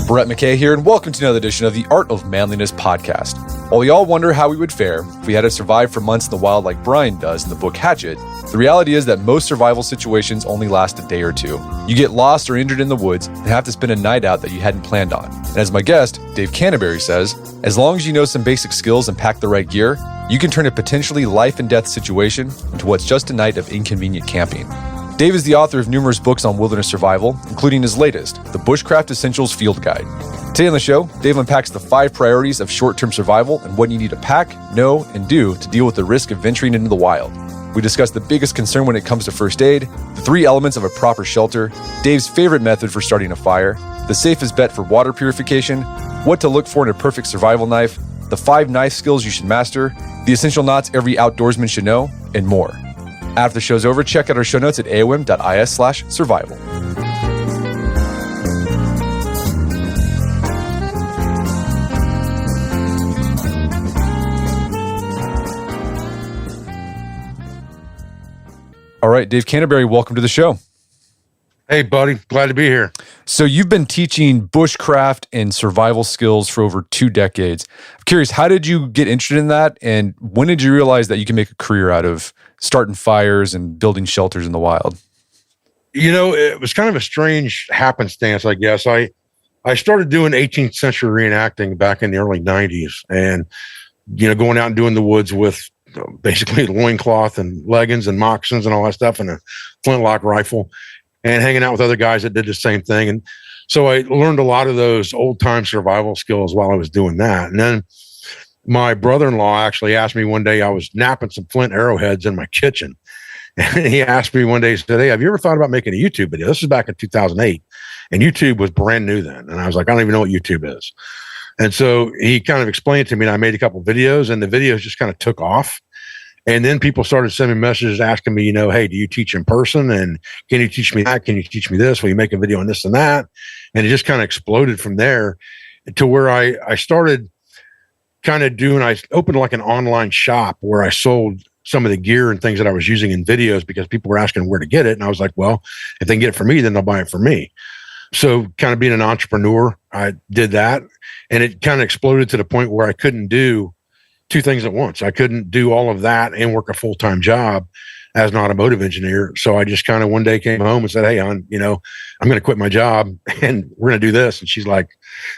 Brett McKay here, and welcome to another edition of the Art of Manliness podcast. While we all wonder how we would fare if we had to survive for months in the wild like Brian does in the book Hatchet, the reality is that most survival situations only last a day or two. You get lost or injured in the woods and have to spend a night out that you hadn't planned on. And as my guest, Dave Canterbury, says, as long as you know some basic skills and pack the right gear, you can turn a potentially life and death situation into what's just a night of inconvenient camping. Dave is the author of numerous books on wilderness survival, including his latest, The Bushcraft Essentials Field Guide. Today on the show, Dave unpacks the 5 priorities of short-term survival and what you need to pack, know, and do to deal with the risk of venturing into the wild. We discuss the biggest concern when it comes to first aid, the 3 elements of a proper shelter, Dave's favorite method for starting a fire, the safest bet for water purification, what to look for in a perfect survival knife, the 5 knife skills you should master, the essential knots every outdoorsman should know, and more. After the show's over, check out our show notes at aom.is/survival. All right, Dave Canterbury, welcome to the show. Hey, buddy. Glad to be here. So you've been teaching bushcraft and survival skills for over 2 decades. I'm curious, how did you get interested in that? And when did you realize that you can make a career out of starting fires and building shelters in the wild? You know, it was kind of a strange happenstance, I guess. I started doing 18th century reenacting back in the early 90s and, going out and doing the woods with basically loincloth and leggings and moccasins and all that stuff and a flintlock rifle and hanging out with other guys that did the same thing. And so I learned a lot of those old time survival skills while I was doing that. And then my brother-in-law actually asked me one day, I was napping some flint arrowheads in my kitchen. And he asked me one day, he said, hey, have you ever thought about making a YouTube video? This is back in 2008. And YouTube was brand new then. And I was like, I don't even know what YouTube is. And so he kind of explained to me, and I made a couple of videos, and the videos just kind of took off. And then people started sending messages asking me, hey, do you teach in person? And can you teach me that? Can you teach me this? Will you make a video on this and that? And it just kind of exploded from there to where I started kind of doing, I opened like an online shop where I sold some of the gear and things that I was using in videos because people were asking where to get it. And I was like, well, if they can get it for me, then they'll buy it for me. So kind of being an entrepreneur, I did that. And it kind of exploded to the point where I couldn't do 2 things at once. I couldn't do all of that and work a full-time job as an automotive engineer. So I just kind of one day came home and said, hey, I'm going to quit my job and we're going to do this. And she's like,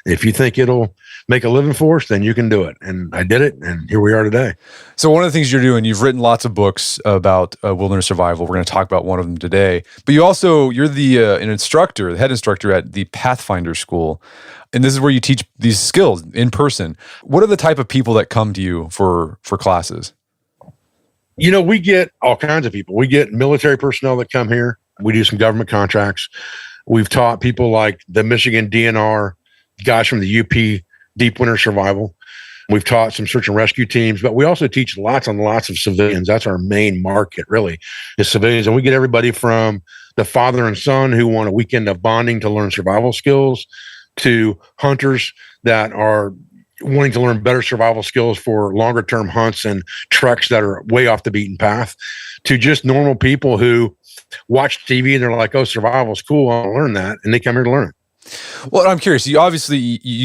if you think it'll make a living for us, then you can do it. And I did it. And here we are today. So one of the things you're doing, you've written lots of books about wilderness survival. We're going to talk about one of them today. But you're an instructor, the head instructor at the Pathfinder School. And this is where you teach these skills in person. What are the type of people that come to you for classes? We get all kinds of people. We get military personnel that come here. We do some government contracts. We've taught people like the Michigan DNR, guys from the UP Deep Winter Survival. We've taught some search and rescue teams, but we also teach lots and lots of civilians. That's our main market, really, is civilians. And we get everybody from the father and son who want a weekend of bonding to learn survival skills to hunters that are wanting to learn better survival skills for longer term hunts and treks that are way off the beaten path, to just normal people who watch TV and they're like, oh, survival's cool, I want to learn that. And they come here to learn. Well, I'm curious. You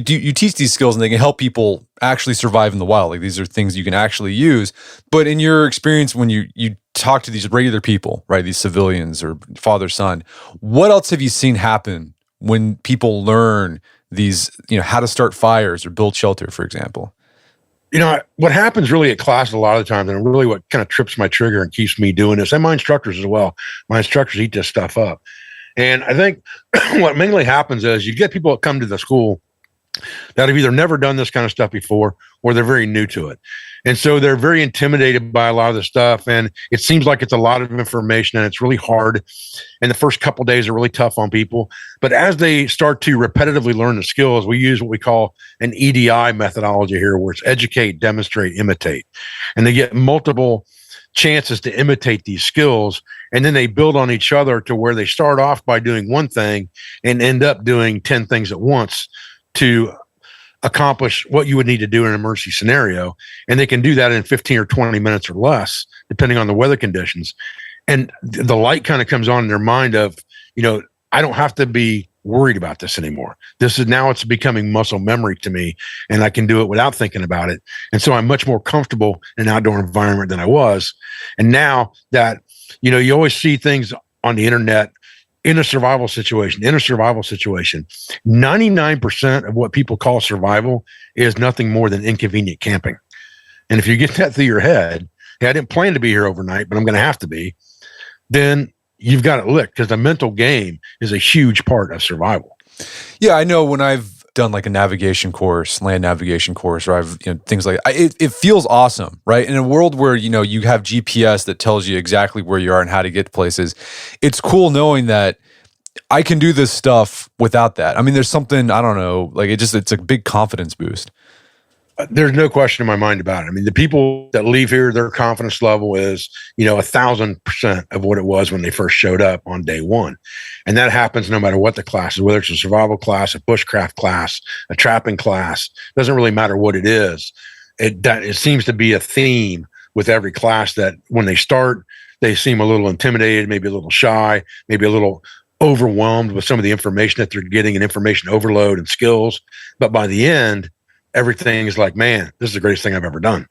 teach these skills and they can help people actually survive in the wild. Like these are things you can actually use. But in your experience, when you talk to these regular people, right, these civilians or father, son, what else have you seen happen when people learn these, how to start fires or build shelter, for example? What happens really at class a lot of the times, and really what kind of trips my trigger and keeps me doing this, and my instructors as well, my instructors eat this stuff up. And I think what mainly happens is you get people that come to the school that have either never done this kind of stuff before or they're very new to it. And so they're very intimidated by a lot of the stuff. And it seems like it's a lot of information and it's really hard. And the first couple of days are really tough on people. But as they start to repetitively learn the skills, we use what we call an EDI methodology here, where it's educate, demonstrate, imitate. And they get multiple chances to imitate these skills. And then they build on each other to where they start off by doing one thing and end up doing 10 things at once to accomplish what you would need to do in an emergency scenario. And they can do that in 15 or 20 minutes or less, depending on the weather conditions. And the light kind of comes on in their mind of, I don't have to be worried about this anymore. It's becoming muscle memory to me, and I can do it without thinking about it. And so I'm much more comfortable in an outdoor environment than I was. And now that, you always see things on the internet in a survival situation, 99% of what people call survival is nothing more than inconvenient camping. And if you get that through your head, hey, I didn't plan to be here overnight, but I'm going to have to be, then you've got it licked, because the mental game is a huge part of survival. Yeah, I know when I've done like a navigation course, land navigation course, or I've, things like it feels awesome, right? In a world where, you have GPS that tells you exactly where you are and how to get to places, it's cool knowing that I can do this stuff without that. I mean, there's something, I don't know, like it's a big confidence boost. There's no question in my mind about it. I mean, the people that leave here, their confidence level is, 1,000% of what it was when they first showed up on day one. And that happens no matter what the class is, whether it's a survival class, a bushcraft class, a trapping class, doesn't really matter what it is. It seems to be a theme with every class that when they start, they seem a little intimidated, maybe a little shy, maybe a little overwhelmed with some of the information that they're getting and information overload and skills. But by the end, everything is like, man, this is the greatest thing I've ever done.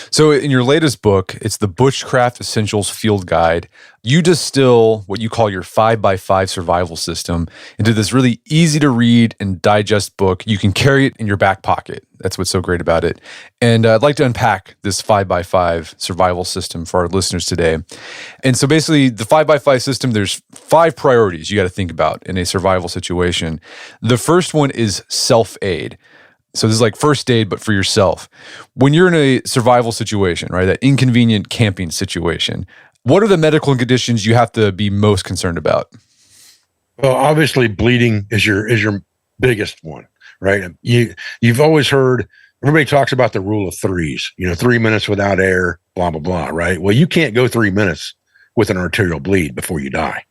So in your latest book, it's the Bushcraft Essentials Field Guide. You distill what you call your 5x5 survival system into this really easy to read and digest book. You can carry it in your back pocket. That's what's so great about it. And I'd like to unpack this 5x5 survival system for our listeners today. And so basically the 5x5 system, there's 5 priorities you got to think about in a survival situation. The first one is self-aid. So this is like first aid, but for yourself. When you're in a survival situation, right, that inconvenient camping situation, what are the medical conditions you have to be most concerned about? Well, obviously, bleeding is your biggest one, right? You've always heard, everybody talks about the rule of threes, 3 minutes without air, blah, blah, blah, right? Well, you can't go 3 minutes with an arterial bleed before you die.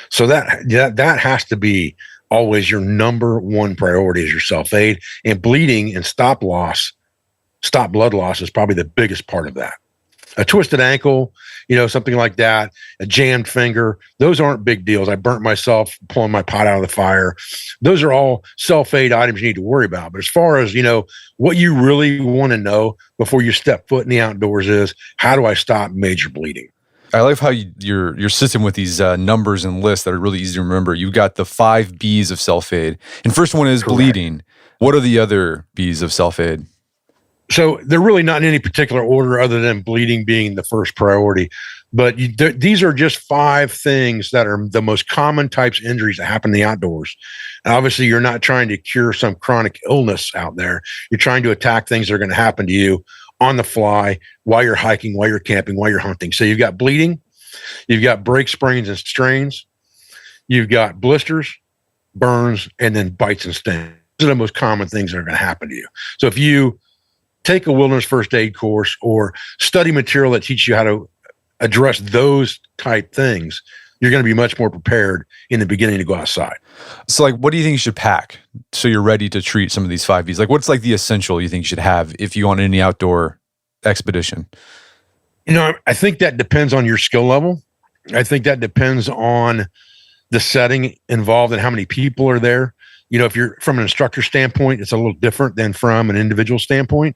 So that has to be always your number one priority, is your self-aid. And bleeding and stop blood loss is probably the biggest part of that. A twisted ankle, something like that, a jammed finger, those aren't big deals. I burnt myself pulling my pot out of the fire. Those are all self-aid items you need to worry about. But as far as, what you really want to know before you step foot in the outdoors is, how do I stop major bleeding? I love how your system with these numbers and lists that are really easy to remember. You've got the 5 B's of self-aid. And first one is bleeding. What are the other B's of self-aid? So they're really not in any particular order other than bleeding being the first priority. But these are just 5 things that are the most common types of injuries that happen in the outdoors. And obviously, you're not trying to cure some chronic illness out there. You're trying to attack things that are going to happen to you on the fly, while you're hiking, while you're camping, while you're hunting. So you've got bleeding, you've got break, sprains, and strains, you've got blisters, burns, and then bites and stings. Those are the most common things that are going to happen to you. So if you take a wilderness first aid course or study material that teaches you how to address those type things, you're going to be much more prepared in the beginning to go outside. So like, what do you think you should pack so you're ready to treat some of these 5 B's? Like, what's like the essential you think you should have if you want any outdoor expedition? I think that depends on your skill level. I think that depends on the setting involved and how many people are there. If you're from an instructor standpoint, it's a little different than from an individual standpoint.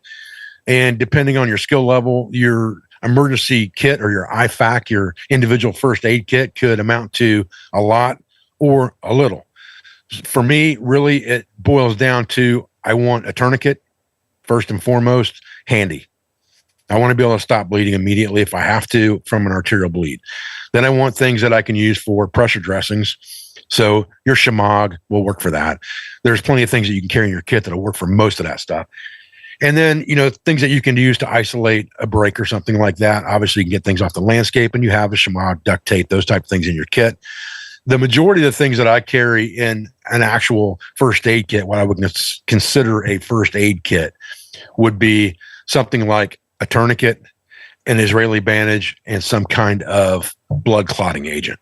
And depending on your skill level, your emergency kit or your IFAC, your individual first aid kit, could amount to a lot or a little. For me, really, it boils down to, I want a tourniquet, first and foremost, handy. I want to be able to stop bleeding immediately if I have to from an arterial bleed. Then I want things that I can use for pressure dressings. So your Shamag will work for that. There's plenty of things that you can carry in your kit that'll work for most of that stuff. And then, things that you can use to isolate a break or something like that. Obviously, you can get things off the landscape, and you have a Shamag, duct tape, those type of things in your kit. The majority of the things that I carry in an actual first aid kit, what I would consider a first aid kit, would be something like a tourniquet, an Israeli bandage, and some kind of blood clotting agent.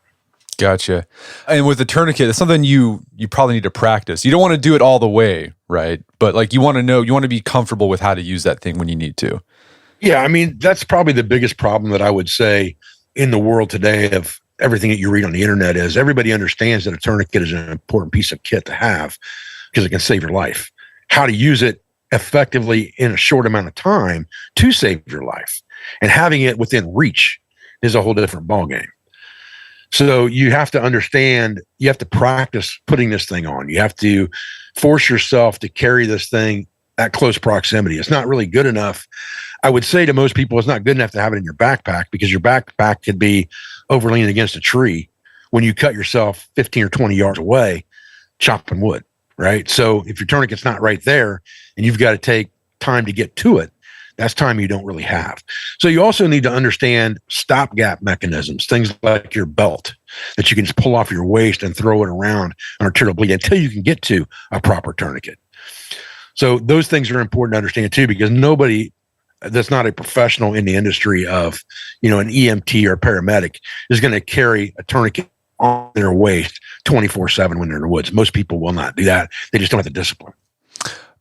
Gotcha. And with the tourniquet, it's something you probably need to practice. You don't want to do it all the way, right? But like, you want to be comfortable with how to use that thing when you need to. Yeah, that's probably the biggest problem that I would say in the world today of everything that you read on the internet is everybody understands that a tourniquet is an important piece of kit to have because it can save your life. How to use it effectively in a short amount of time to save your life and having it within reach is a whole different ballgame. So you have to understand, you have to practice putting this thing on. You have to force yourself to carry this thing at close proximity. It's not really good enough. I would say to most people, it's not good enough to have it in your backpack because your backpack could be overleaning against a tree when you cut yourself 15 or 20 yards away chopping wood, right? So if your tourniquet's not right there and you've got to take time to get to it, that's time you don't really have. So you also need to understand stopgap mechanisms, things like your belt that you can just pull off your waist and throw it around an arterial bleed until you can get to a proper tourniquet. So those things are important to understand too, because nobody that's not a professional in the industry of, an EMT or a paramedic is going to carry a tourniquet on their waist 24/7 when they're in the woods. Most people will not do that. They just don't have the discipline.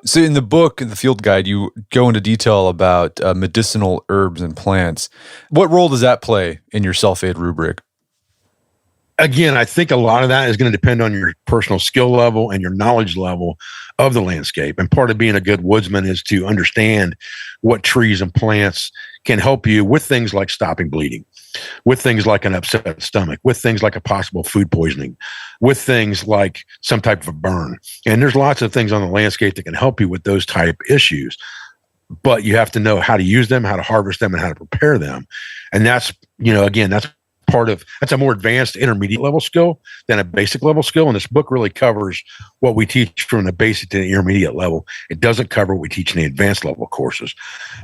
So in the book, the field guide, you go into detail about medicinal herbs and plants. What role does that play in your self-aid rubric? Again, I think a lot of that is going to depend on your personal skill level and your knowledge level of the landscape. And part of being a good woodsman is to understand what trees and plants can help you with things like stopping bleeding, with things like an upset stomach, with things like a possible food poisoning, with things like some type of a burn. And there's lots of things on the landscape that can help you with those type issues. But you have to know how to use them, how to harvest them, and how to prepare them. And that's, again, that's a more advanced intermediate level skill than a basic level skill. And this book really covers what we teach from the basic to the intermediate level. It doesn't cover what we teach in the advanced level courses.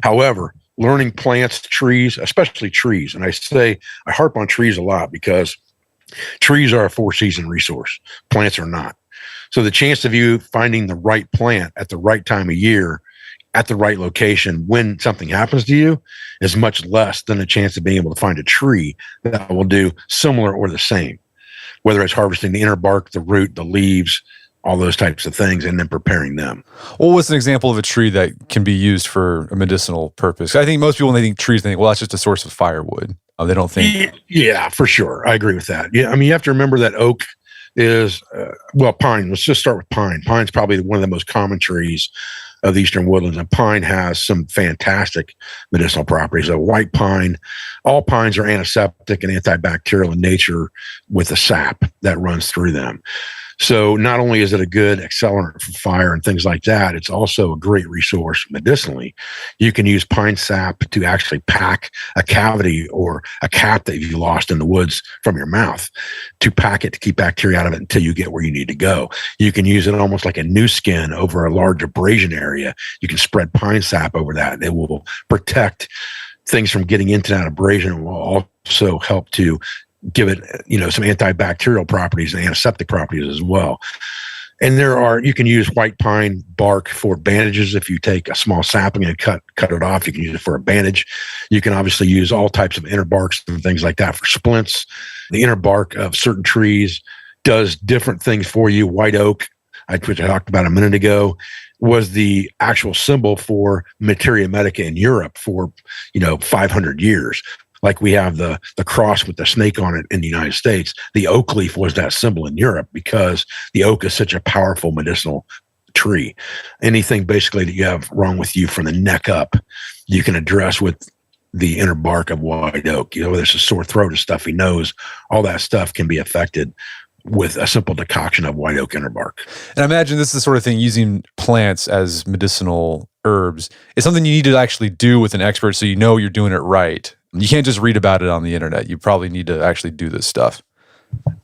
However, learning plants, trees, especially trees, and I harp on trees a lot because trees are a 4-season resource. Plants are not. So the chance of you finding the right plant at the right time of year at the right location when something happens to you is much less than the chance of being able to find a tree that will do similar or the same, whether it's harvesting the inner bark, the root, the leaves, all those types of things, and then preparing them. Well, what's an example of a tree that can be used for a medicinal purpose? I think most people, when they think trees, they think, well, that's just a source of firewood. They don't think... Yeah, for sure. I agree with that. Yeah, I mean, you have to remember that oak is, pine. Let's just start with pine. Pine's probably one of the most common trees of the eastern woodlands, and pine has some fantastic medicinal properties. A white pine, all pines are antiseptic and antibacterial in nature with the sap that runs through them. So not only is it a good accelerant for fire and things like that, it's also a great resource medicinally. You can use pine sap to actually pack a cavity or a cap that you lost in the woods from your mouth, to pack it to keep bacteria out of it until you get where you need to go. You can use it almost like a new skin over a large abrasion area. You can spread pine sap over that, and it will protect things from getting into that abrasion. It will also help to give it, some antibacterial properties and antiseptic properties as well. And you can use white pine bark for bandages. If you take a small sapling and cut it off, you can use it for a bandage. You can obviously use all types of inner barks and things like that for splints. The inner bark of certain trees does different things for you. White oak, which I talked about a minute ago, was the actual symbol for materia medica in Europe for, 500 years. Like we have the cross with the snake on it in the United States. The oak leaf was that symbol in Europe because the oak is such a powerful medicinal tree. Anything basically that you have wrong with you from the neck up, you can address with the inner bark of white oak. Whether it's a sore throat, a stuffy nose, all that stuff can be affected with a simple decoction of white oak inner bark. And I imagine this is the sort of thing, using plants as medicinal herbs is something you need to actually do with an expert so you're doing it right. You can't just read about it on the internet. You probably need to actually do this stuff.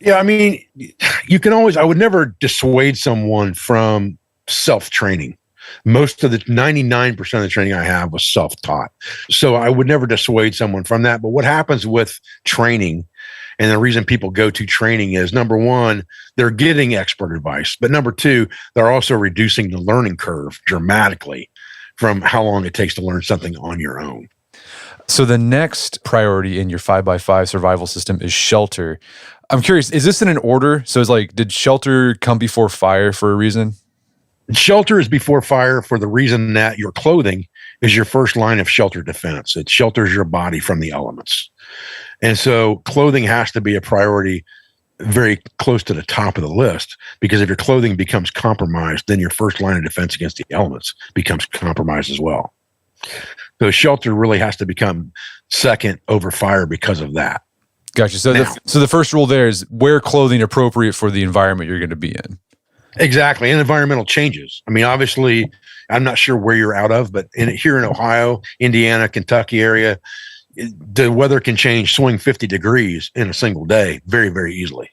Yeah, I mean, I would never dissuade someone from self-training. Most of the 99% of the training I have was self-taught. So I would never dissuade someone from that. But what happens with training, and the reason people go to training is, number one, they're getting expert advice. But number two, they're also reducing the learning curve dramatically from how long it takes to learn something on your own. So the next priority in your 5x5 survival system is shelter. I'm curious, is this in an order? So it's like, did shelter come before fire for a reason? Shelter is before fire for the reason that your clothing is your first line of shelter defense. It shelters your body from the elements. And so clothing has to be a priority very close to the top of the list, because if your clothing becomes compromised, then your first line of defense against the elements becomes compromised as well. So shelter really has to become second over fire because of that. Gotcha. So, the first rule there is wear clothing appropriate for the environment you're going to be in. Exactly. And environmental changes. I mean, obviously, I'm not sure where you're out of, but here in Ohio, Indiana, Kentucky area, the weather can swing 50 degrees in a single day very, very easily.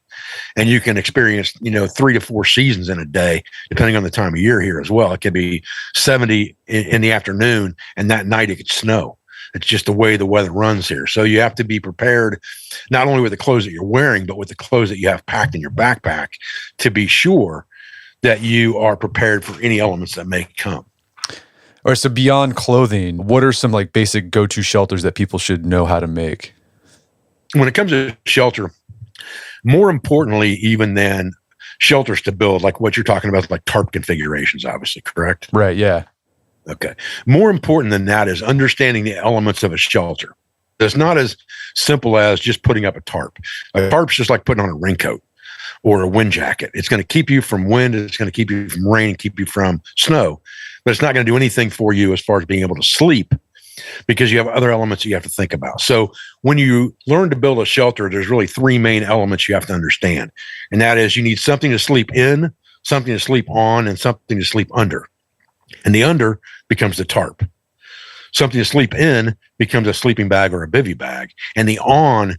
And you can experience, 3 to 4 seasons in a day, depending on the time of year here as well. It could be 70 in the afternoon, and that night it could snow. It's just the way the weather runs here. So you have to be prepared, not only with the clothes that you're wearing, but with the clothes that you have packed in your backpack, to be sure that you are prepared for any elements that may come. All right, so beyond clothing, what are some like basic go-to shelters that people should know how to make? When it comes to shelter, more importantly, even than shelters to build, like what you're talking about, like tarp configurations, obviously, correct? Right, yeah. Okay. More important than that is understanding the elements of a shelter. It's not as simple as just putting up a tarp. A tarp's just like putting on a raincoat or a wind jacket. It's going to keep you from wind, it's going to keep you from rain, keep you from snow, but it's not going to do anything for you as far as being able to sleep, because you have other elements you have to think about. So when you learn to build a shelter, there's really 3 main elements you have to understand. And that is, you need something to sleep in, something to sleep on, and something to sleep under. And the under becomes the tarp. Something to sleep in becomes a sleeping bag or a bivy bag. And the on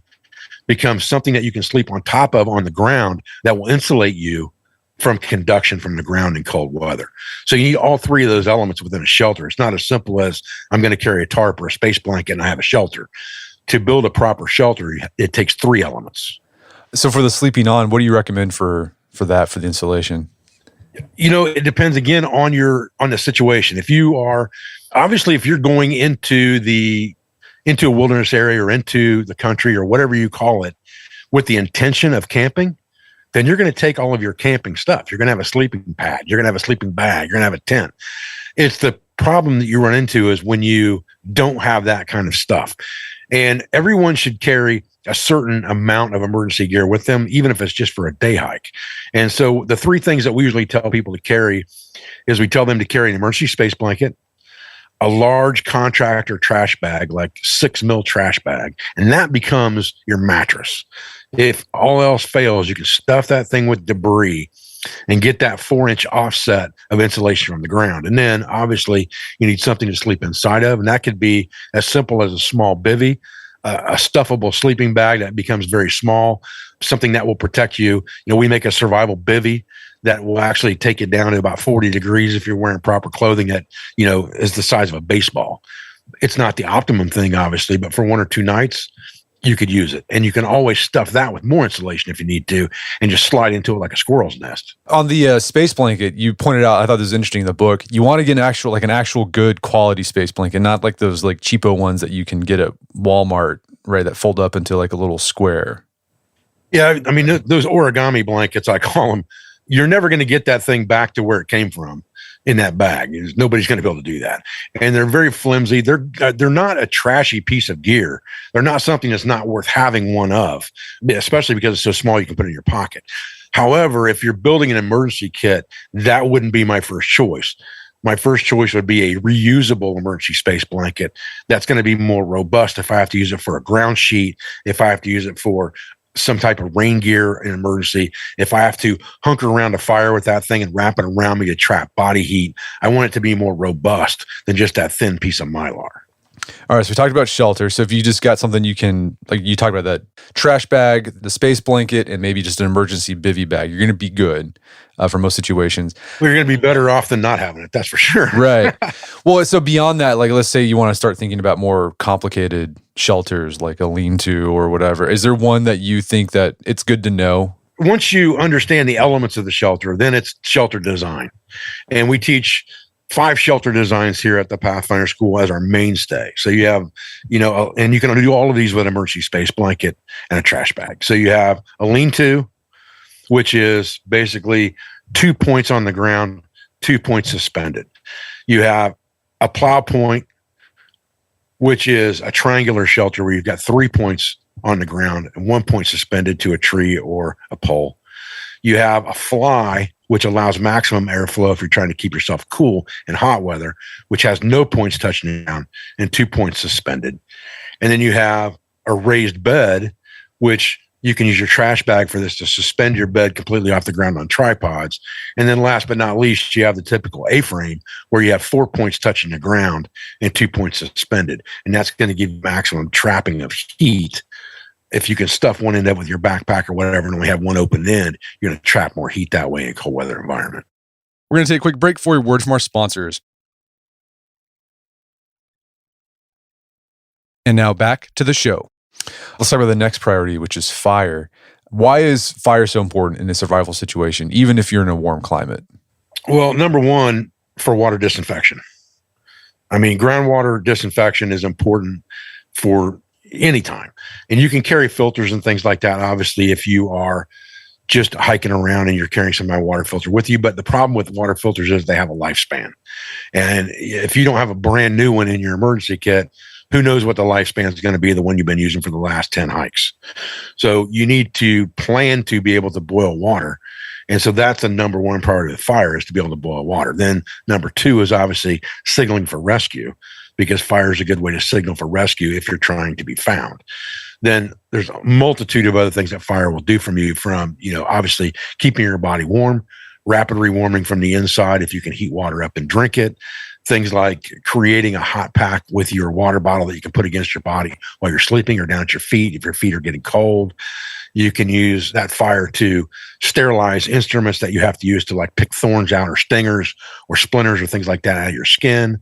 becomes something that you can sleep on top of on the ground that will insulate you from conduction from the ground in cold weather. So you need all 3 of those elements within a shelter. It's not as simple as I'm going to carry a tarp or a space blanket and I have a shelter. To build a proper shelter, it takes 3 elements. So for the sleeping on, what do you recommend for the insulation? It depends again on the situation. If you're going into a wilderness area or into the country or whatever you call it with the intention of camping, then you're going to take all of your camping stuff. You're going to have a sleeping pad. You're going to have a sleeping bag. You're going to have a tent. It's the problem that you run into is when you don't have that kind of stuff. And everyone should carry a certain amount of emergency gear with them, even if it's just for a day hike. And so the 3 things that we usually tell people to carry is we tell them to carry an emergency space blanket, a large contractor trash bag, like 6 mil trash bag, and that becomes your mattress. If all else fails, you can stuff that thing with debris and get that 4-inch offset of insulation from the ground. And then obviously you need something to sleep inside of. And that could be as simple as a small bivy, a stuffable sleeping bag that becomes very small, something that will protect you. We make a survival bivy that will actually take it down to about 40 degrees if you're wearing proper clothing that, is the size of a baseball. It's not the optimum thing, obviously, but for 1 or 2 nights, you could use it. And you can always stuff that with more insulation if you need to, and just slide into it like a squirrel's nest. On the space blanket, you pointed out, I thought this was interesting in the book, you want to get an actual good quality space blanket, not like those like cheapo ones that you can get at Walmart, right, that fold up into like a little square. Yeah, I mean, those origami blankets, I call them, you're never going to get that thing back to where it came from in that bag. Nobody's going to be able to do that. And they're very flimsy. They're not a trashy piece of gear. They're not something that's not worth having one of, especially because it's so small you can put it in your pocket. However, if you're building an emergency kit, that wouldn't be my first choice. My first choice would be a reusable emergency space blanket that's going to be more robust if I have to use it for a ground sheet, if I have to use it for some type of rain gear in emergency, if I have to hunker around a fire with that thing and wrap it around me to trap body heat. I want it to be more robust than just that thin piece of Mylar. All right, so we talked about shelter. So if you just got something you can, like you talked about that trash bag, the space blanket, and maybe just an emergency bivy bag, you're going to be good for most situations. Well, you're going to be better off than not having it, that's for sure. Right. Well, so beyond that, like let's say you want to start thinking about more complicated shelters, like a lean-to or whatever. Is there one that you think that it's good to know? Once you understand the elements of the shelter, then it's shelter design. And we teach 5 shelter designs here at the Pathfinder School as our mainstay. So you have, and you can do all of these with an emergency space blanket and a trash bag. So you have a lean-to, which is basically 2 points on the ground, 2 points suspended. You have a plow point, which is a triangular shelter where you've got 3 points on the ground and 1 point suspended to a tree or a pole. You have a fly, which allows maximum airflow if you're trying to keep yourself cool in hot weather, which has no points touching down and 2 points suspended. And then you have a raised bed, which you can use your trash bag for this to suspend your bed completely off the ground on tripods. And then last but not least, you have the typical A-frame where you have 4 points touching the ground and 2 points suspended. And that's going to give you maximum trapping of heat. If you can stuff one end up with your backpack or whatever and only have one open end, you're going to trap more heat that way in a cold weather environment. We're going to take a quick break for a word from our sponsors. And now back to the show. Let's start with the next priority, which is fire. Why is fire so important in a survival situation, even if you're in a warm climate? Well, number one, for water disinfection. I mean, groundwater disinfection is important for any time. And you can carry filters and things like that, obviously, if you are just hiking around and you're carrying some water filter with you. But the problem with water filters is they have a lifespan. And if you don't have a brand new one in your emergency kit, who knows what the lifespan is going to be, the one you've been using for the last 10 hikes. So you need to plan to be able to boil water. And so that's the number one priority of fire, is to be able to boil water. Then number two is obviously signaling for rescue, because fire is a good way to signal for rescue if you're trying to be found. Then there's a multitude of other things that fire will do from you, from, obviously keeping your body warm, rapid rewarming from the inside if you can heat water up and drink it. Things like creating a hot pack with your water bottle that you can put against your body while you're sleeping, or down at your feet if your feet are getting cold. You can use that fire to sterilize instruments that you have to use to, like, pick thorns out or stingers or splinters or things like that out of your skin.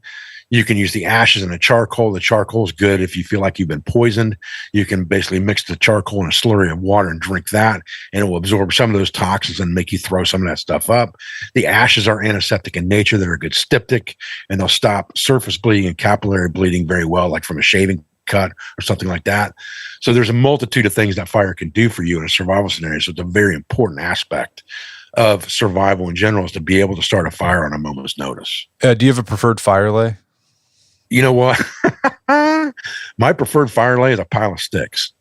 You can use the ashes and the charcoal. The charcoal is good if you feel like you've been poisoned. You can basically mix the charcoal in a slurry of water and drink that, and it will absorb some of those toxins and make you throw some of that stuff up. The ashes are antiseptic in nature. They're a good styptic, and they'll stop surface bleeding and capillary bleeding very well, like from a shaving cut or something like that. So there's a multitude of things that fire can do for you in a survival scenario. So it's a very important aspect of survival in general, is to be able to start a fire on a moment's notice. Do you have a preferred fire lay? You know what? My preferred fire lay is a pile of sticks.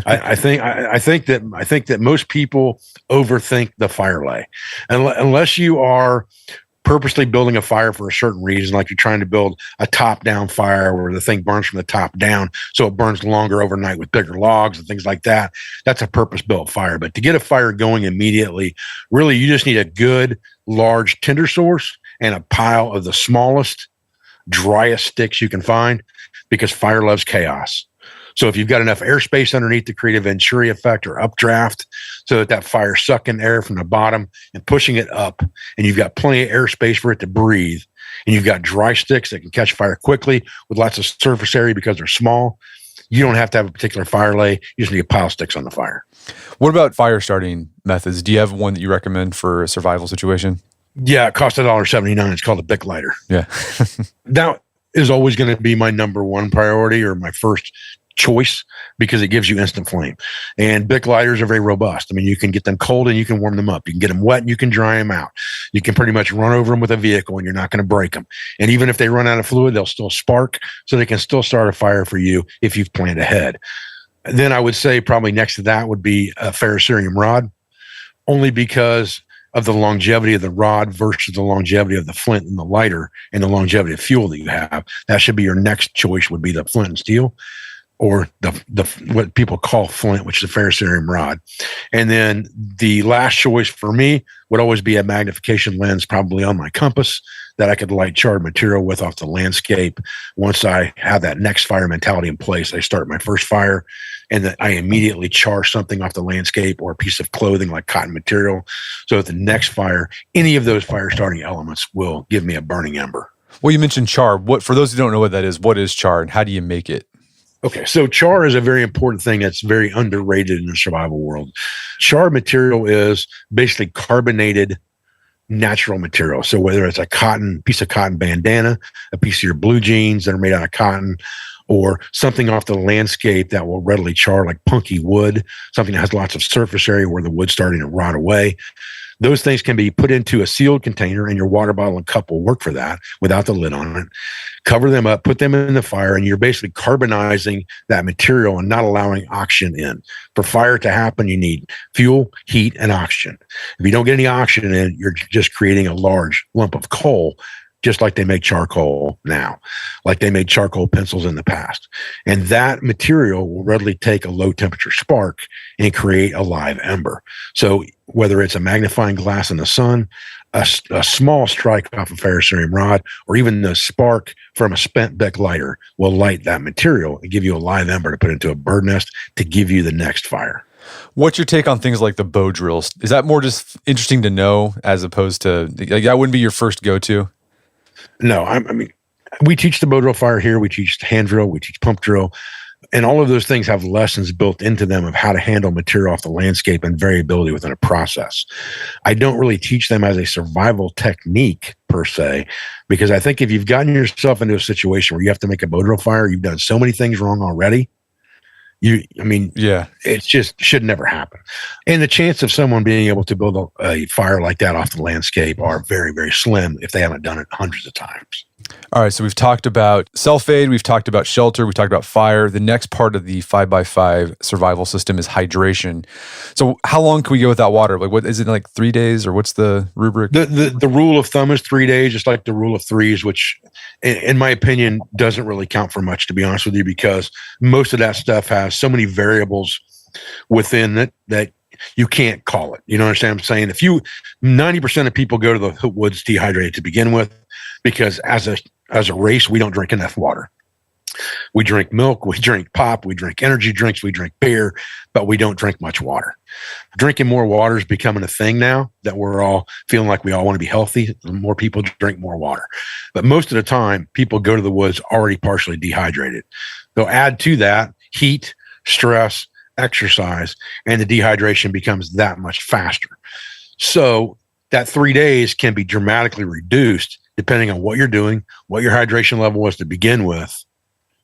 I think that most people overthink the fire lay, unless you are purposely building a fire for a certain reason, like you're trying to build a top-down fire where the thing burns from the top down, so it burns longer overnight with bigger logs and things like that. That's a purpose-built fire. But to get a fire going immediately, really, you just need a good, large tinder source and a pile of the smallest, driest sticks you can find, because fire loves chaos. So if you've got enough airspace underneath to create a Venturi effect or updraft, so that fire sucking air from the bottom and pushing it up, and you've got plenty of airspace for it to breathe, and you've got dry sticks that can catch fire quickly with lots of surface area because they're small, you don't have to have a particular fire lay. You just need a pile of sticks on the fire. What about fire starting methods? Do you have one that you recommend for a survival situation? Yeah, it costs $1.79. It's called a Bic lighter. Yeah. That is always going to be my number one priority, or my first choice, because it gives you instant flame. And Bic lighters are very robust. I mean, you can get them cold and you can warm them up. You can get them wet and you can dry them out. You can pretty much run over them with a vehicle and you're not going to break them. And even if they run out of fluid, they'll still spark, so they can still start a fire for you if you've planned ahead. Then I would say probably next to that would be a ferrocerium rod, only because of the longevity of the rod versus the longevity of the flint and the lighter, and the longevity of fuel that you have. That should be your next choice, would be the flint and steel, or the what people call flint, which is a ferrocerium rod. And then the last choice for me would always be a magnification lens, probably on my compass, that I could light charred material with off the landscape. Once I have that next fire mentality in place, I start my first fire, and then I immediately char something off the landscape or a piece of clothing like cotton material. So at the next fire, any of those fire starting elements will give me a burning ember. Well, you mentioned char. For those who don't know what that is, what is char and how do you make it? Okay, so char is a very important thing that's very underrated in the survival world. Char material is basically carbonated natural material. So whether it's a piece of cotton bandana, a piece of your blue jeans that are made out of cotton, or something off the landscape that will readily char, like punky wood, something that has lots of surface area where the wood's starting to rot away. Those things can be put into a sealed container, and your water bottle and cup will work for that without the lid on it. Cover them up, put them in the fire, and you're basically carbonizing that material and not allowing oxygen in. For fire to happen, you need fuel, heat, and oxygen. If you don't get any oxygen in, you're just creating a large lump of coal, just like they make charcoal now, like they made charcoal pencils in the past. And that material will readily take a low temperature spark and create a live ember. So whether it's a magnifying glass in the sun, a small strike off a ferrocerium rod, or even the spark from a spent Bic lighter will light that material and give you a live ember to put into a bird nest to give you the next fire. What's your take on things like the bow drills? Is that more just interesting to know as opposed to, like, that wouldn't be your first go-to? No, I mean, we teach the bow drill fire here. We teach hand drill. We teach pump drill. And all of those things have lessons built into them of how to handle material off the landscape and variability within a process. I don't really teach them as a survival technique per se, because I think if you've gotten yourself into a situation where you have to make a bow drill fire, you've done so many things wrong already. It just should never happen. And the chance of someone being able to build a fire like that off the landscape are very, very slim if they haven't done it hundreds of times. All right, so we've talked about self-aid, we've talked about shelter, we've talked about fire. The next part of the 5x5 survival system is hydration. So how long can we go without water? Like, what is it, like 3 days, or what's the rubric? The rule of thumb is 3 days, just like the rule of threes, which in my opinion doesn't really count for much, to be honest with you, because most of that stuff has so many variables within it that you can't call it. You know what I'm saying? 90% of people go to the woods dehydrated to begin with, because as a race, we don't drink enough water. We drink milk, we drink pop, we drink energy drinks, we drink beer, but we don't drink much water. Drinking more water is becoming a thing now that we're all feeling like we all want to be healthy. More people drink more water. But most of the time, people go to the woods already partially dehydrated. They'll add to that heat, stress, exercise, and the dehydration becomes that much faster. So that 3 days can be dramatically reduced depending on what you're doing, what your hydration level was to begin with.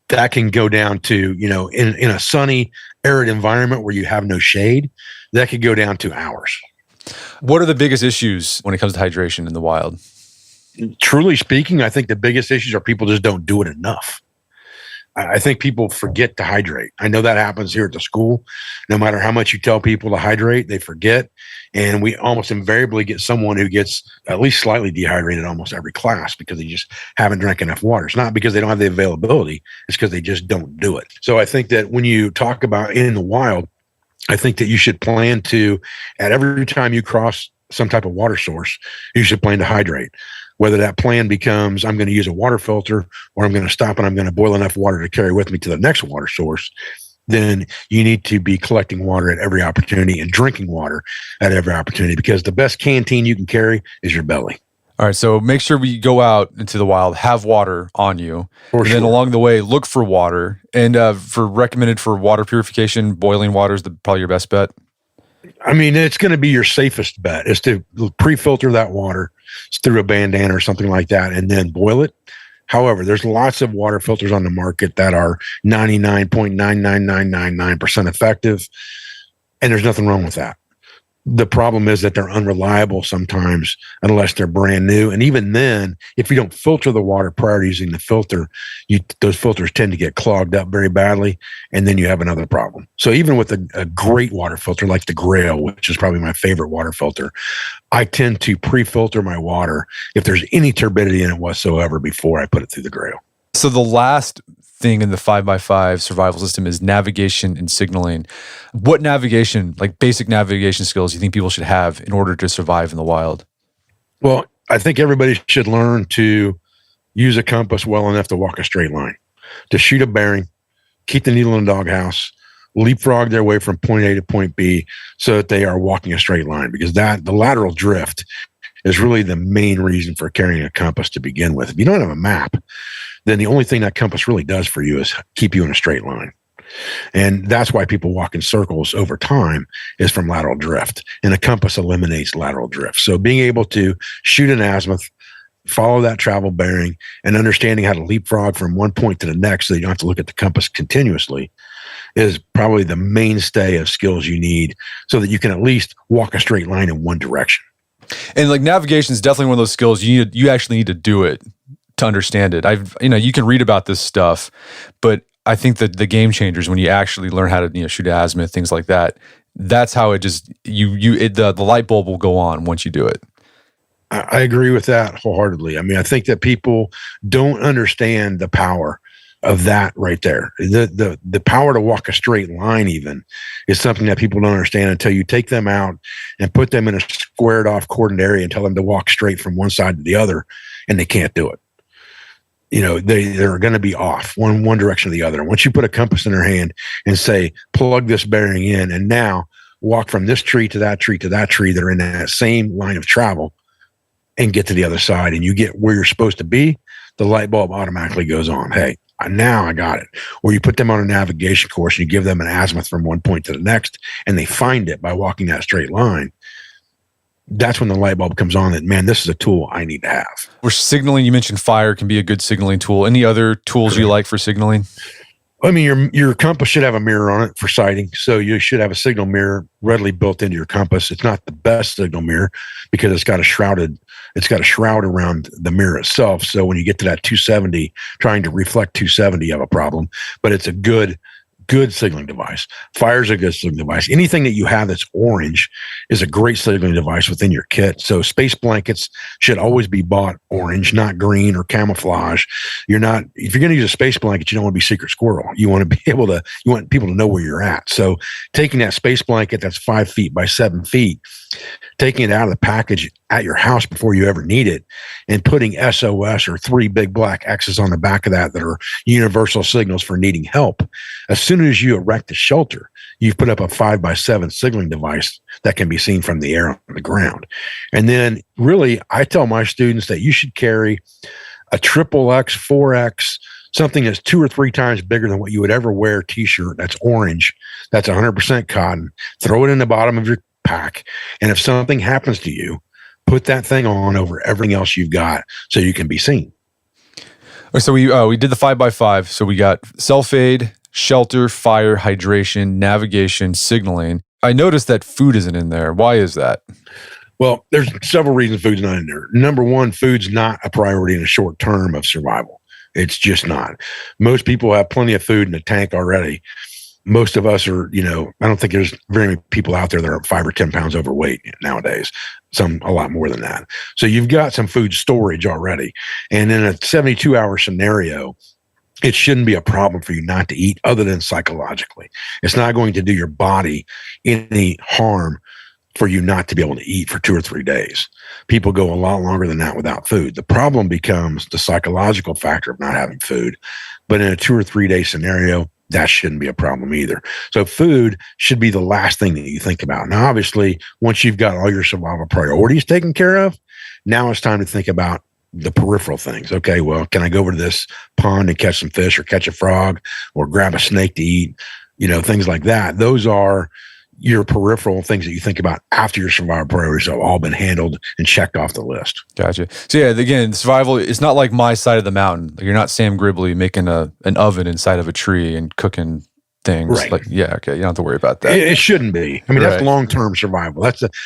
That can go down to, in a sunny, arid environment where you have no shade, that could go down to hours. What are the biggest issues when it comes to hydration in the wild? Truly speaking, I think the biggest issues are people just don't do it enough. I think people forget to hydrate. I know that happens here at the school. No matter how much you tell people to hydrate, they forget. And we almost invariably get someone who gets at least slightly dehydrated almost every class because they just haven't drank enough water. It's not because they don't have the availability. It's because they just don't do it. So I think that when you talk about in the wild, I think that you should plan to, at every time you cross some type of water source, you should plan to hydrate. Whether that plan becomes, I'm going to use a water filter, or I'm going to stop and I'm going to boil enough water to carry with me to the next water source, then you need to be collecting water at every opportunity and drinking water at every opportunity, because the best canteen you can carry is your belly. All right, so make sure we go out into the wild, have water on you, then along the way, look for water. And recommended for water purification, boiling water is probably your best bet. I mean, it's going to be your safest bet is to pre-filter that water through a bandana or something like that and then boil it. However, there's lots of water filters on the market that are 99.99999% effective, and there's nothing wrong with that. The problem is that they're unreliable sometimes unless they're brand new. And even then, if you don't filter the water prior to using the filter, those filters tend to get clogged up very badly, and then you have another problem. So even with a great water filter like the Grail, which is probably my favorite water filter, I tend to pre-filter my water if there's any turbidity in it whatsoever before I put it through the Grail. So the last thing in the 5x5 survival system is navigation and signaling. What navigation, like basic navigation skills, do you think people should have in order to survive in the wild? Well, I think everybody should learn to use a compass well enough to walk a straight line, to shoot a bearing, keep the needle in the doghouse, leapfrog their way from point A to point B so that they are walking a straight line, because the lateral drift is really the main reason for carrying a compass to begin with. If you don't have a map, then the only thing that compass really does for you is keep you in a straight line. And that's why people walk in circles over time, is from lateral drift. And a compass eliminates lateral drift. So being able to shoot an azimuth, follow that travel bearing, and understanding how to leapfrog from one point to the next so you don't have to look at the compass continuously is probably the mainstay of skills you need so that you can at least walk a straight line in one direction. And like navigation is definitely one of those skills you actually need to do it to understand it. You can read about this stuff, but I think that the game changers when you actually learn how to shoot azimuth, things like that. That's how it just the light bulb will go on once you do it. I agree with that wholeheartedly. I mean, I think that people don't understand the power of that right there. The power to walk a straight line even is something that people don't understand until you take them out and put them in a squared off cordoned area and tell them to walk straight from one side to the other, and they can't do it. They're going to be off one direction or the other. Once you put a compass in their hand and say, plug this bearing in, and now walk from this tree to that tree to that tree that are in that same line of travel and get to the other side, and you get where you're supposed to be, the light bulb automatically goes on. Hey, now I got it. Or you put them on a navigation course and you give them an azimuth from one point to the next, and they find it by walking that straight line. That's when the light bulb comes on that, man, this is a tool I need to have. We're signaling, you mentioned fire can be a good signaling tool. Any other tools you like for signaling? I mean, your compass should have a mirror on it for sighting. So you should have a signal mirror readily built into your compass. It's not the best signal mirror because it's got a shroud around the mirror itself. So when you get to that 270, trying to reflect 270, you have a problem. But it's a good signaling device. Fire's a good signaling device. Anything that you have that's orange is a great signaling device within your kit. So space blankets should always be bought orange, not green or camouflage. If you're going to use a space blanket, you don't want to be secret squirrel. You want you want people to know where you're at. So taking that space blanket that's 5 feet by 7 feet, taking it out of the package at your house before you ever need it, and putting SOS or 3 big black X's on the back of that are universal signals for needing help. As soon as you erect the shelter, you've put up a 5 by 7 signaling device that can be seen from the air on the ground. And then really, I tell my students that you should carry a triple X, 4X, something that's 2 or 3 times bigger than what you would ever wear t-shirt that's orange, that's 100% cotton. Throw it in the bottom of your pack. And if something happens to you, put that thing on over everything else you've got so you can be seen. So we did the 5x5. So we got self-aid, shelter, fire, hydration, navigation, signaling. I noticed that food isn't in there. Why is that? Well, there's several reasons food's not in there. Number one, food's not a priority in the short term of survival. It's just not. Most people have plenty of food in the tank already. Most of us are, I don't think there's very many people out there that are 5 or 10 pounds overweight nowadays. Some a lot more than that. So you've got some food storage already. And in a 72-hour scenario, it shouldn't be a problem for you not to eat other than psychologically. It's not going to do your body any harm for you not to be able to eat for 2 or 3 days. People go a lot longer than that without food. The problem becomes the psychological factor of not having food. But in a 2 or 3 day scenario, that shouldn't be a problem either. So food should be the last thing that you think about. Now, obviously, once you've got all your survival priorities taken care of, now it's time to think about the peripheral things. Okay, well, can I go over to this pond and catch some fish or catch a frog or grab a snake to eat? Things like that. Those are your peripheral things that you think about after your survival priorities have all been handled and checked off the list. Gotcha. So yeah, again, survival, it's not like my side of the mountain. You're not Sam Gribley making an oven inside of a tree and cooking things. Right. Okay, you don't have to worry about that. It shouldn't be. I mean, That's long-term survival.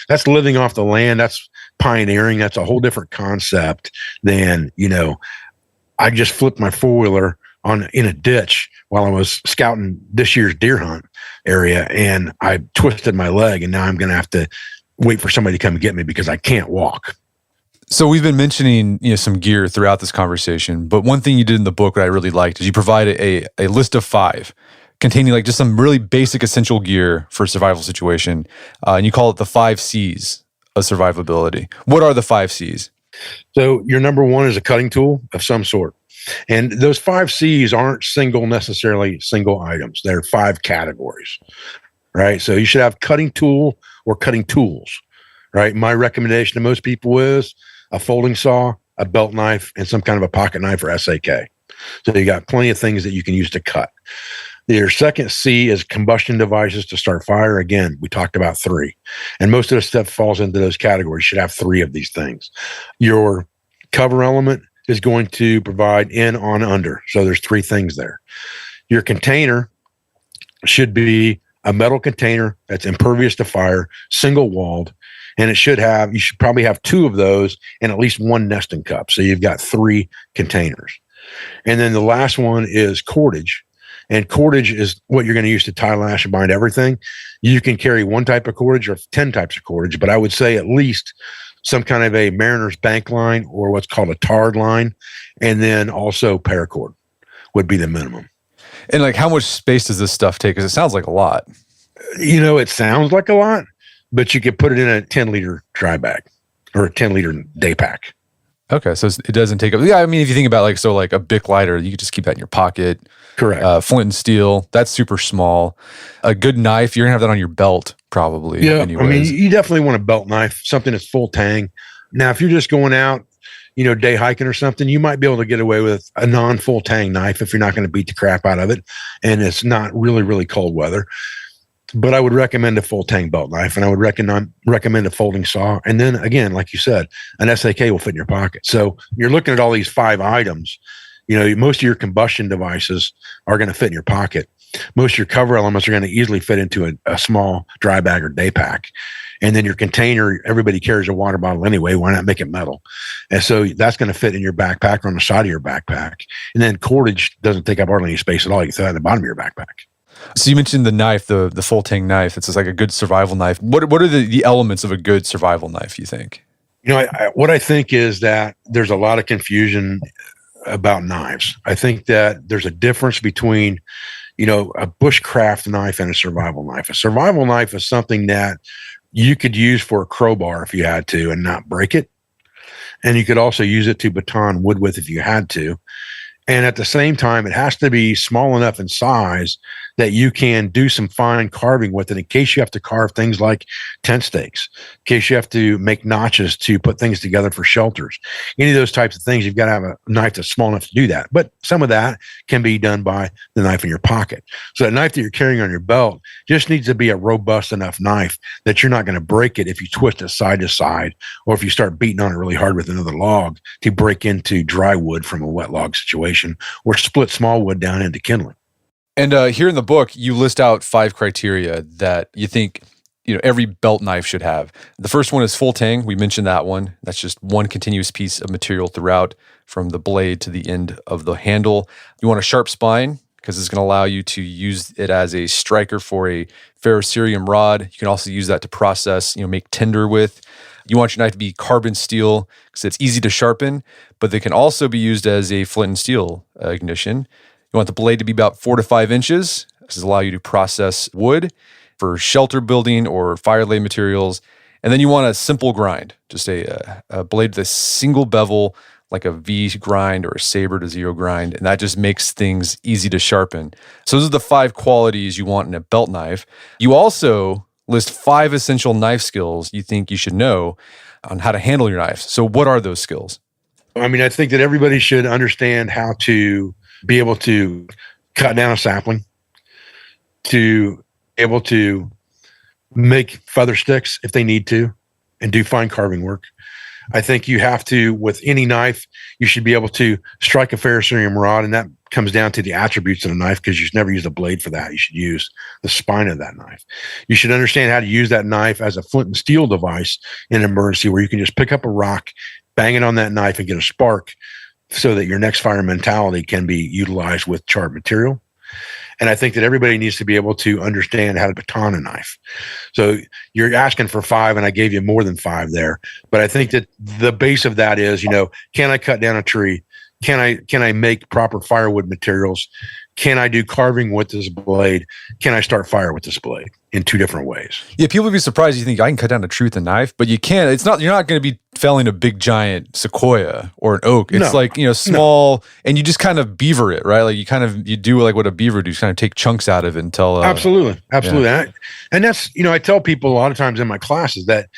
That's living off the land. That's pioneering. That's a whole different concept than, I just flipped my four-wheeler in a ditch while I was scouting this year's deer hunt area, and I twisted my leg, and now I'm going to have to wait for somebody to come and get me because I can't walk. So we've been mentioning some gear throughout this conversation, but one thing you did in the book that I really liked is you provided a list of 5 containing like just some really basic essential gear for a survival situation, and you call it the 5 C's of survivability. What are the 5 C's? So your number 1 is a cutting tool of some sort. And those 5 C's aren't necessarily single items. They're 5 categories, right? So you should have cutting tool or cutting tools, right? My recommendation to most people is a folding saw, a belt knife, and some kind of a pocket knife or SAK. So you got plenty of things that you can use to cut. Your second C is combustion devices to start fire. Again, we talked about 3. And most of the stuff falls into those categories. You should have 3 of these things. Your Cover element is going to provide in, on, under. So there's 3 things there. Your container should be a metal container that's impervious to fire, single walled, and you should probably have 2 of those and at least 1 nesting cup. So you've got 3 containers. And then the last one is cordage. And cordage is what you're going to use to tie, lash, and bind everything. You can carry 1 type of cordage or 10 types of cordage, but I would say at least some kind of a mariner's bank line or what's called a tarred line. And then also paracord would be the minimum. And like, how much space does this stuff take? Because it sounds like a lot. It sounds like a lot, but you could put it in a 10-liter dry bag or a 10-liter day pack. Okay, so it doesn't take up. Yeah, I mean, if you think about like a Bic lighter, you could just keep that in your pocket. Correct. Flint and steel, that's super small. A good knife, you're gonna have that on your belt probably. Yeah, anyways. I mean, you definitely want a belt knife, something that's full tang. Now, if you're just going out, day hiking or something, you might be able to get away with a non-full tang knife if you're not going to beat the crap out of it, and it's not really, really cold weather. But I would recommend a full tang belt knife, and I would recommend a folding saw. And then again, like you said, an SAK will fit in your pocket. So you're looking at all these 5 items. Most of your combustion devices are going to fit in your pocket. Most of your cover elements are going to easily fit into a small dry bag or day pack. And then your container, everybody carries a water bottle anyway. Why not make it metal? And so that's going to fit in your backpack or on the side of your backpack. And then cordage doesn't take up hardly any space at all. You can throw that at the bottom of your backpack. So you mentioned the knife, the full tang knife. It's just like a good survival knife. What are the elements of a good survival knife, you think? What I think is that there's a lot of confusion about knives. I think that there's a difference between, a bushcraft knife and a survival knife. A survival knife is something that you could use for a crowbar if you had to and not break it. And you could also use it to baton wood with if you had to. And at the same time, it has to be small enough in size that you can do some fine carving with it in case you have to carve things like tent stakes, in case you have to make notches to put things together for shelters. Any of those types of things, you've got to have a knife that's small enough to do that. But some of that can be done by the knife in your pocket. So that knife that you're carrying on your belt just needs to be a robust enough knife that you're not going to break it if you twist it side to side or if you start beating on it really hard with another log to break into dry wood from a wet log situation or split small wood down into kindling. And here in the book, you list out 5 criteria that you think every belt knife should have. The first one is full tang. We mentioned that one. That's just one continuous piece of material throughout from the blade to the end of the handle. You want a sharp spine because it's going to allow you to use it as a striker for a ferrocerium rod. You can also use that to process, make tinder with. You want your knife to be carbon steel because it's easy to sharpen, but they can also be used as a flint and steel ignition. You want the blade to be about 4 to 5 inches. This will allow you to process wood for shelter building or fire lay materials. And then you want a simple grind, just a blade with a single bevel, like a V grind or a saber to 0 grind. And that just makes things easy to sharpen. So those are the 5 qualities you want in a belt knife. You also list 5 essential knife skills you think you should know on how to handle your knife. So what are those skills? I think that everybody should understand how to be able to cut down a sapling, to be able to make feather sticks if they need to, and do fine carving work. I think you have to, with any knife, you should be able to strike a ferrocerium rod, and that comes down to the attributes of the knife because you should never use a blade for that. You should use the spine of that knife. You should understand how to use that knife as a flint and steel device in an emergency where you can just pick up a rock, bang it on that knife, and get a spark so that your next fire mentality can be utilized with charred material. And I think that everybody needs to be able to understand how to baton a knife. So you're asking for 5, and I gave you more than 5 there. But I think that the base of that is, can I cut down a tree? Can I make proper firewood materials? Can I do carving with this blade? Can I start fire with this blade in 2 different ways? Yeah, people would be surprised. You think I can cut down a tree with a knife, but you can't. You're not going to be felling a big giant sequoia or an oak. It's small, and you just kind of beaver it, right? Like you do like what a beaver do, kind of take chunks out of it until. Absolutely. Yeah. And that's, I tell people a lot of times in my classes that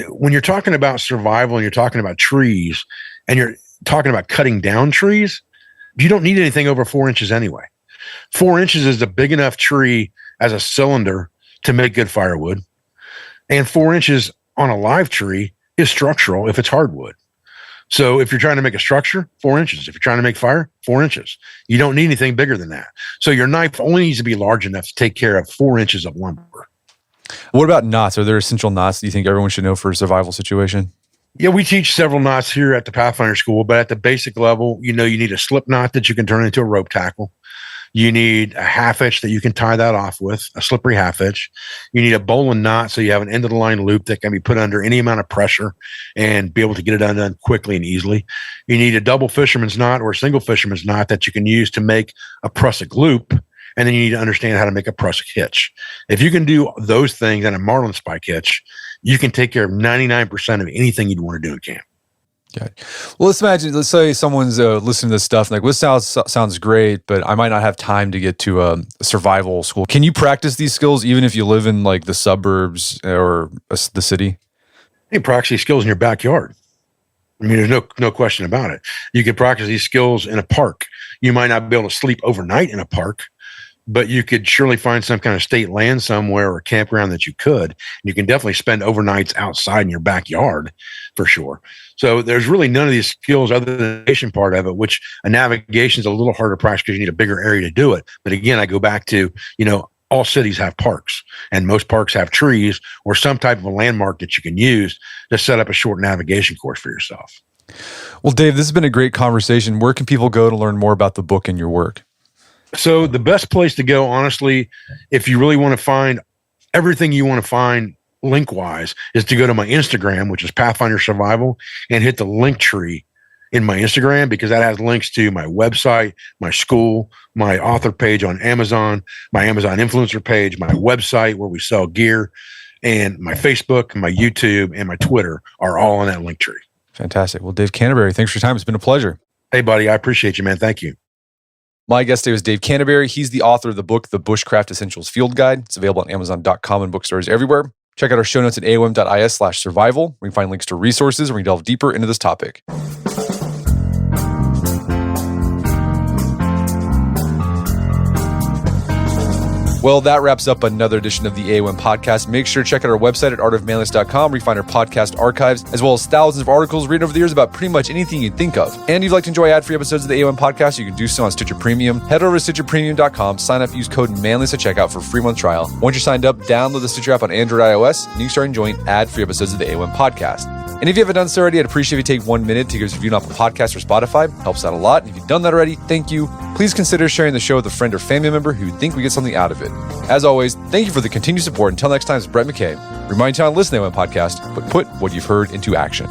when you're talking about survival and you're talking about trees and you're talking about cutting down trees, you don't need anything over 4 inches anyway. 4 inches is a big enough tree as a cylinder to make good firewood. And 4 inches on a live tree is structural if it's hardwood. So if you're trying to make a structure, 4 inches. If you're trying to make fire, 4 inches. You don't need anything bigger than that. So your knife only needs to be large enough to take care of 4 inches of lumber. What about knots? Are there essential knots that you think everyone should know for a survival situation? Yeah, we teach several knots here at the Pathfinder School, but at the basic level, you need a slip knot that you can turn into a rope tackle. You need a half hitch that you can tie that off with, a slippery half hitch. You need a bowline knot so you have an end of the line loop that can be put under any amount of pressure and be able to get it undone quickly and easily. You need a double fisherman's knot or a single fisherman's knot that you can use to make a prusik loop. And then you need to understand how to make a prusik hitch. If you can do those things and a marlin spike hitch, you can take care of 99% of anything you'd want to do in camp. Okay. Well, let's say someone's listening to this stuff and like, this sounds great, but I might not have time to get to a survival school. Can you practice these skills even if you live in like the suburbs or the city? You can practice these skills in your backyard. I mean, there's no question about it. You can practice these skills in a park. You might not be able to sleep overnight in a park, but you could surely find some kind of state land somewhere or campground that you could. You can definitely spend overnights outside in your backyard for sure. So there's really none of these skills other than the navigation part of it, which a navigation is a little harder to practice because you need a bigger area to do it. But again, I go back to, all cities have parks and most parks have trees or some type of a landmark that you can use to set up a short navigation course for yourself. Well, Dave, this has been a great conversation. Where can people go to learn more about the book and your work? So the best place to go, honestly, if you really want to find everything you want to find link-wise, is to go to my Instagram, which is Pathfinder Survival, and hit the link tree in my Instagram because that has links to my website, my school, my author page on Amazon, my Amazon influencer page, my website where we sell gear, and my Facebook, my YouTube, and my Twitter are all on that link tree. Fantastic. Well, Dave Canterbury, thanks for your time. It's been a pleasure. Hey, buddy. I appreciate you, man. Thank you. My guest today was Dave Canterbury. He's the author of the book, The Bushcraft Essentials Field Guide. It's available on Amazon.com and bookstores everywhere. Check out our show notes at aom.is/survival. We can find links to resources where we delve deeper into this topic. Well, that wraps up another edition of the AOM podcast. Make sure to check out our website at artofmanliness.com where you find our podcast archives, as well as thousands of articles written over the years about pretty much anything you'd think of. And if you'd like to enjoy ad-free episodes of the AOM podcast, you can do so on Stitcher Premium. Head over to StitcherPremium.com, sign up, use code Manliness at checkout for a free month trial. Once you're signed up, download the Stitcher app on Android iOS, and you can start enjoying ad-free episodes of the AOM podcast. And if you haven't done so already, I'd appreciate if you take 1 minute to give us a review on Apple Podcasts or Spotify. It helps out a lot. And if you've done that already, thank you. Please consider sharing the show with a friend or family member who would think we get something out of it. As always, thank you for the continued support. Until next time, it's Brett McKay. Remind you to listen to the AOM podcast, but put what you've heard into action.